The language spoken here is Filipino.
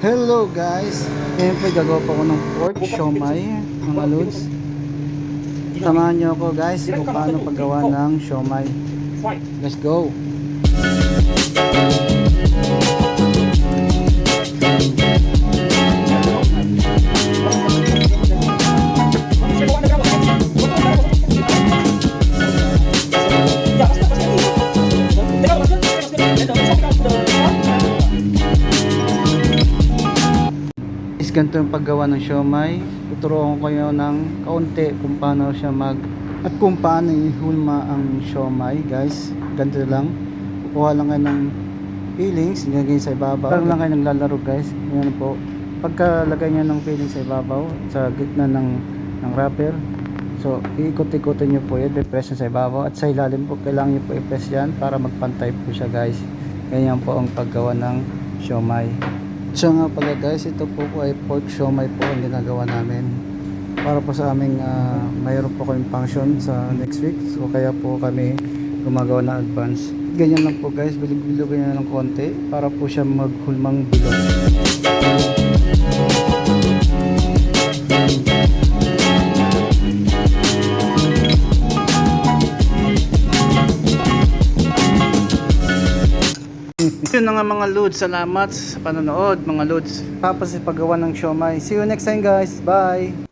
Hello guys, ngayon po gagawa po ako ng pork siomai mga lods. Samahan nyo ako guys kung paano paggawa ng siomai. Let's go! Ganito yung paggawa ng siomai. Tuturuan ko kayo ng kaunti kung paano siya at kung paano ihulma ang siomai guys. Ganito lang, kukuha lang kayo ng fillings, nilagay sa ibabaw. Parang lang kayo naglalaro guys. Yan po, pagkalagay nyo ng fillings sa ibabaw, sa gitna ng wrapper, so iikot-ikotin nyo po yan, i-press nyo sa ibabaw, at sa ilalim po kailangan nyo po i-press yan para magpantay po siya guys. Ganyan po ang paggawa ng siomai. So nga pala guys, ito po ay pork siomai po ang ginagawa namin para po sa aming mayroon po kaming function sa next week, so kaya po kami gumagawa na advance. Ganyan lang po guys, bilog-bilogan nyo ng konti para po siya maghulmang bilog. Yun na nga mga lods, salamat sa panonood mga lods. Tapos sa paggawa ng siomai. See you next time guys, bye!